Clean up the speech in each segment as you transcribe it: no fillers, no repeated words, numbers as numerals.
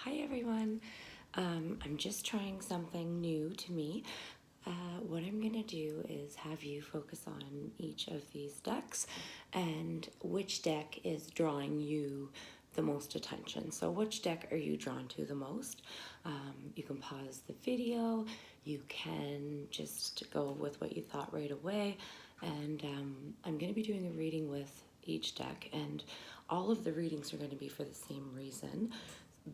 Hi everyone. I'm just trying something new to me. What I'm going to do is have you focus on each of these decks and which deck is drawing you the most attention. So which deck are you drawn to the most? You can pause the video, you can just go with what you thought right away, and I'm going to be doing a reading with each deck, and all of the readings are going to be for the same reason,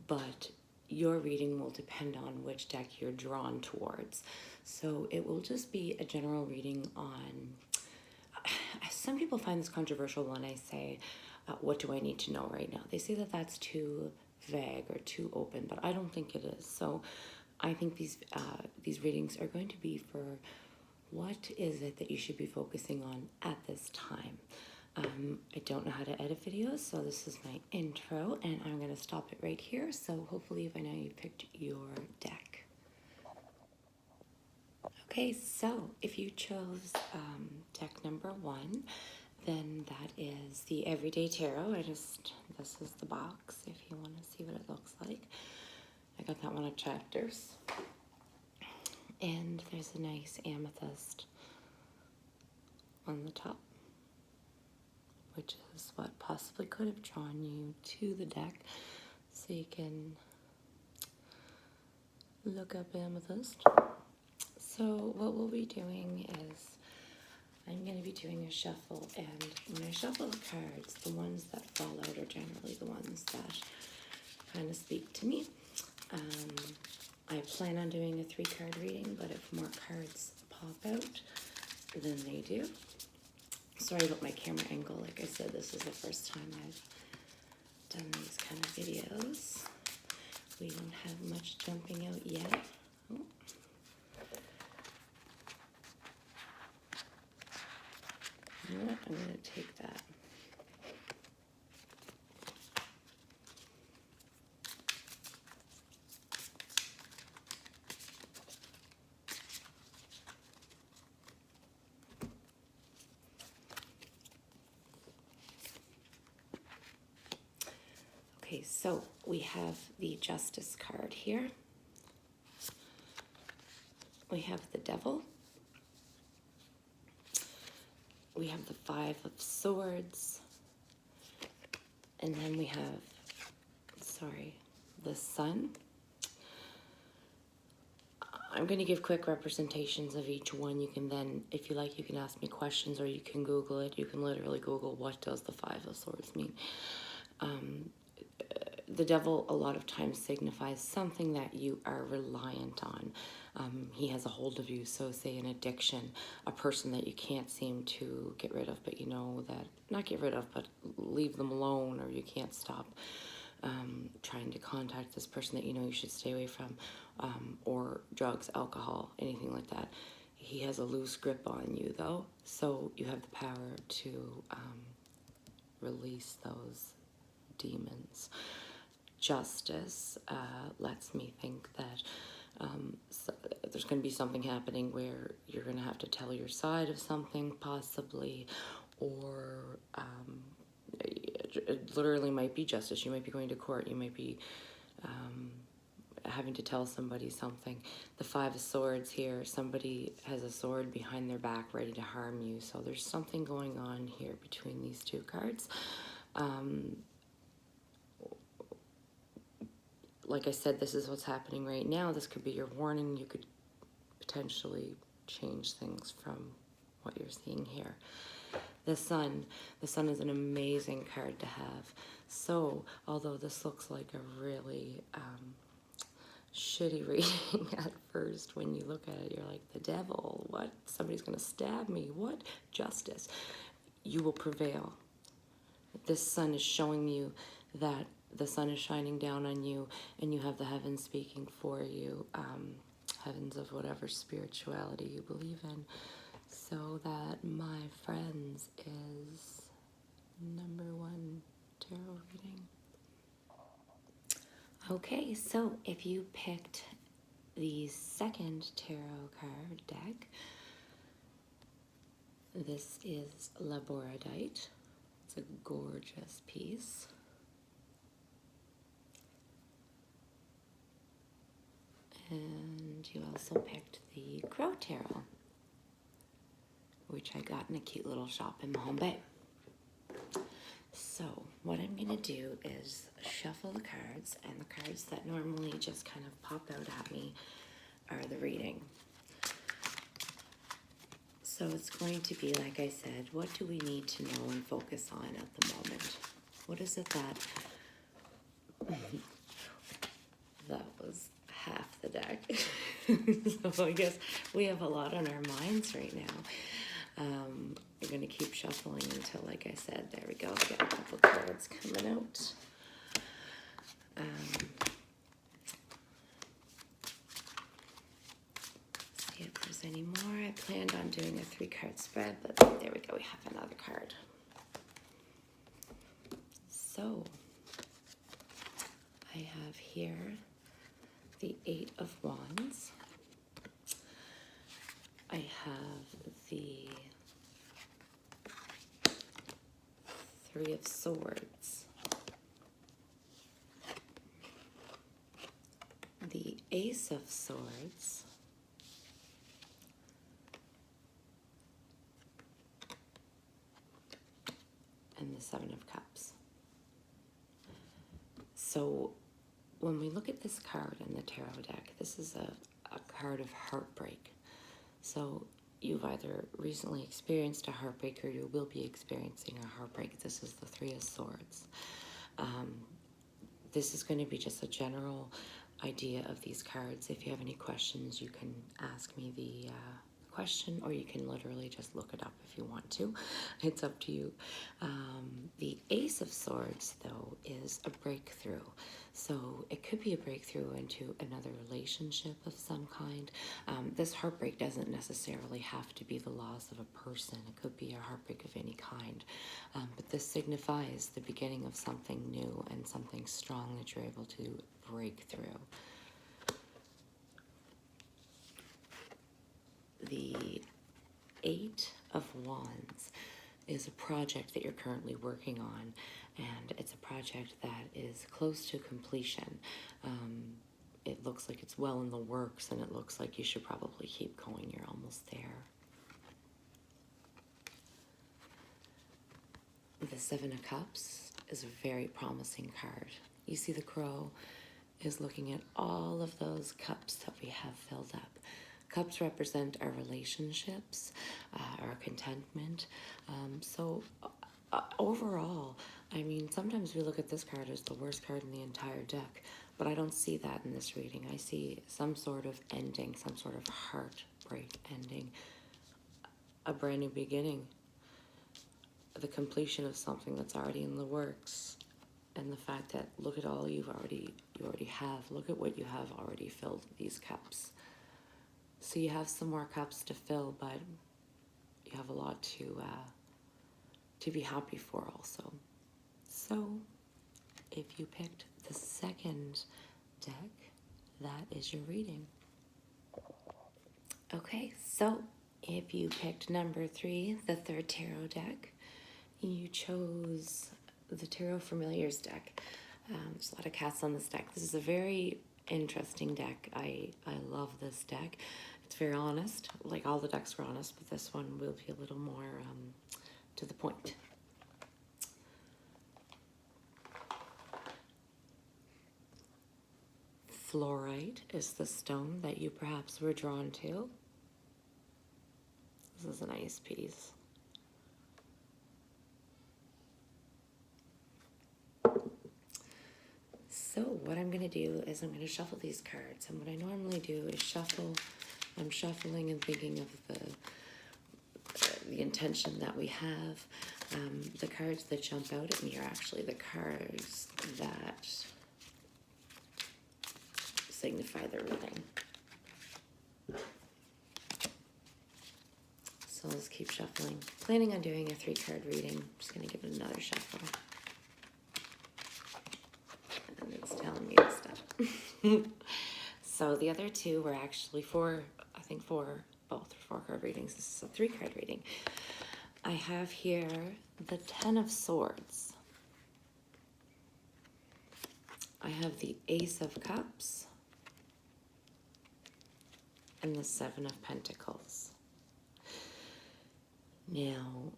but your reading will depend on which deck you're drawn towards. So it will just be a general reading on. Some people find this controversial when I say, what do I need to know right now? They say that that's too vague or too open, but I don't think it is. So I think these readings are going to be for what is it that you should be focusing on at this time. I don't know how to edit videos, so this is my intro, and I'm going to stop it right here. So hopefully by now you picked your deck. Okay, so if you chose deck number 1, then that is the Everyday Tarot. This is the box if you want to see what it looks like. I got that one at Chapters. And there's a nice amethyst on the top, which is what possibly could have drawn you to the deck. So you can look up amethyst. So what we'll be doing is I'm going to be doing a shuffle, and when I shuffle the cards, the ones that fall out are generally the ones that kind of speak to me. I plan on doing a 3-card reading, but if more cards pop out, then they do. Sorry about my camera angle. Like I said, this is the first time I've done these kind of videos. We don't have much jumping out yet. Oh. You know what? I'm going to take that. Okay, so we have the Justice card here. We have the Devil. We have the 5 of Swords. And then we have, the Sun. I'm going to give quick representations of each one. You can then, if you like, you can ask me questions, or you can Google it. You can literally Google, what does the 5 of Swords mean? The Devil a lot of times signifies something that you are reliant on. He has a hold of you, so say an addiction, a person that you can't seem to get rid of, but you know that, not get rid of, but leave them alone, or you can't stop trying to contact this person that you know you should stay away from, or drugs, alcohol, anything like that. He has a loose grip on you, though, so you have the power to release those demons. Justice lets me think that so there's going to be something happening where you're going to have to tell your side of something, possibly, or it literally might be justice. You might be going to court. You might be having to tell somebody something. The 5 of Swords here, somebody has a sword behind their back ready to harm you. So there's something going on here between these 2 cards. Like I said, this is what's happening right now. This could be your warning. You could potentially change things from what you're seeing here. The Sun. The Sun is an amazing card to have. So, although this looks like a really shitty reading at first, when you look at it, you're like, the devil, what? Somebody's going to stab me, what? Justice. You will prevail. This Sun is showing you that the sun is shining down on you, and you have the heavens speaking for you, heavens of whatever spirituality you believe in. So that, my friends, is number 1 tarot reading. Okay, so if you picked the 2nd tarot card deck, this is Labradorite. It's a gorgeous piece. also picked the Crow Tarot, which I got in a cute little shop in Mahone Bay. So what I'm going to do is shuffle the cards, and the cards that normally just kind of pop out at me are the reading. So it's going to be, like I said, what do we need to know and focus on at the moment? What is it that... that was half the deck. So I guess we have a lot on our minds right now. We're going to keep shuffling until, like I said, there we go. Got a couple cards coming out. See if there's any more. I planned on doing a 3-card spread, but there we go. We have another card. So I have here the 8 of Wands. I have the 3 of Swords, the Ace of Swords, and the 7 of Cups. So when we look at this card in the tarot deck, this is a card of heartbreak. So you've either recently experienced a heartbreak or you will be experiencing a heartbreak. This is the 3 of Swords. This is going to be just a general idea of these cards. If you have any questions, you can ask me the question, or you can literally just look it up if you want to. It's up to you. The Ace of Swords, though, is a breakthrough. So it could be a breakthrough into another relationship of some kind. This heartbreak doesn't necessarily have to be the loss of a person. It could be a heartbreak of any kind. But this signifies the beginning of something new and something strong that you're able to break through. The 8 of Wands is a project that you're currently working on, and it's a project that is close to completion. It looks like it's well in the works, and it looks like you should probably keep going. You're almost there. The 7 of Cups is a very promising card. You see the crow is looking at all of those cups that we have filled up. Cups represent our relationships, our contentment. Overall, I mean, sometimes we look at this card as the worst card in the entire deck, but I don't see that in this reading. I see some sort of ending, some sort of heartbreak ending, a brand new beginning, the completion of something that's already in the works, and the fact that look at all you already have. Look at what you have already filled these cups. So you have some more cups to fill, but you have a lot to be happy for also. So if you picked the second deck, that is your reading. Okay, so if you picked number 3, the 3rd tarot deck, you chose the Tarot Familiars deck. There's a lot of cats on this deck. This is a very interesting deck. I love this deck. It's very honest. Like all the decks were honest, but this one will be a little more to the point. Fluorite is the stone that you perhaps were drawn to. This is a nice piece. So what I'm going to do is I'm going to shuffle these cards. And what I normally do is shuffle. I'm shuffling and thinking of the intention that we have. The cards that jump out at me are actually the cards that signify the reading. So let's keep shuffling. Planning on doing a 3-card reading. I'm just going to give it another shuffle. And it's telling me this stuff. So the other 2 were actually 4 4-card readings. This is a 3-card reading. I have here the 10 of Swords. I have the Ace of Cups. and the Seven of Pentacles. Now,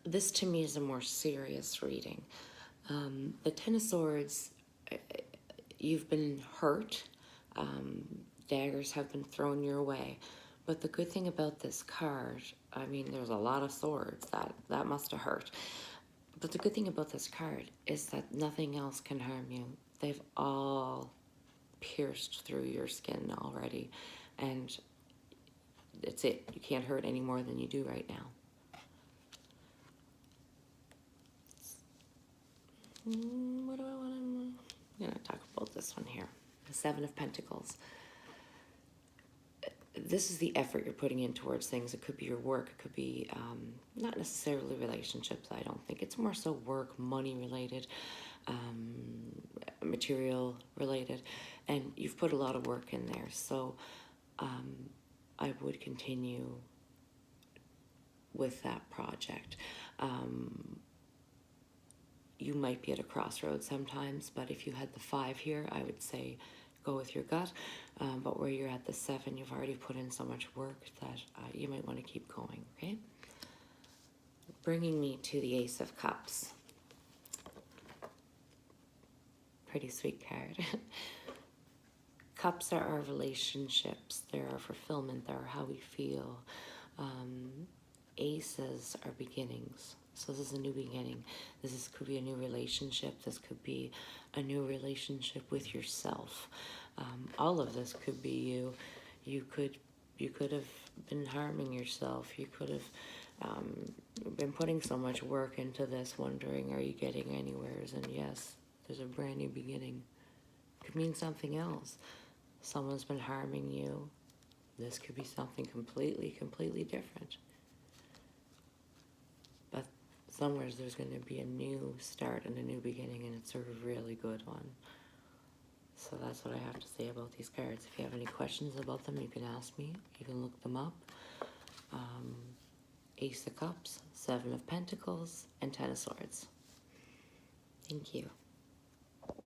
this to me is a more serious reading. The Ten of Swords, you've been hurt. Daggers have been thrown your way. But the good thing about this card, I mean, there's a lot of swords. That must have hurt. But the good thing about this card is that nothing else can harm you. They've all pierced through your skin already. And that's it. You can't hurt any more than you do right now. What do I want to... I'm going to talk about this one here. The Seven of Pentacles. This is the effort you're putting in towards things. It could be your work. It could be not necessarily relationships, I don't think. It's more so work, money related, material related. And you've put a lot of work in there. So I would continue with that project. You might be at a crossroads sometimes, but if you had the 5 here, I would say go with your gut. But where you're at the 7, you've already put in so much work that you might want to keep going, okay? Bringing me to the Ace of Cups. Pretty sweet card. Cups are our relationships. They're our fulfillment. They're how we feel. Aces are beginnings. So this is a new beginning. Could be a new relationship. This could be a new relationship with yourself. All of this could be you. You could have been harming yourself. You could have been putting so much work into this, wondering, are you getting anywheres? And yes, there's a brand new beginning. It could mean something else. Someone's been harming you. This could be something completely different. But somewhere there's going to be a new start and a new beginning, and it's a really good one. So that's what I have to say about these cards. If you have any questions about them, you can ask me. You can look them up. Ace of Cups, 7 of Pentacles, and 10 of Swords. Thank you.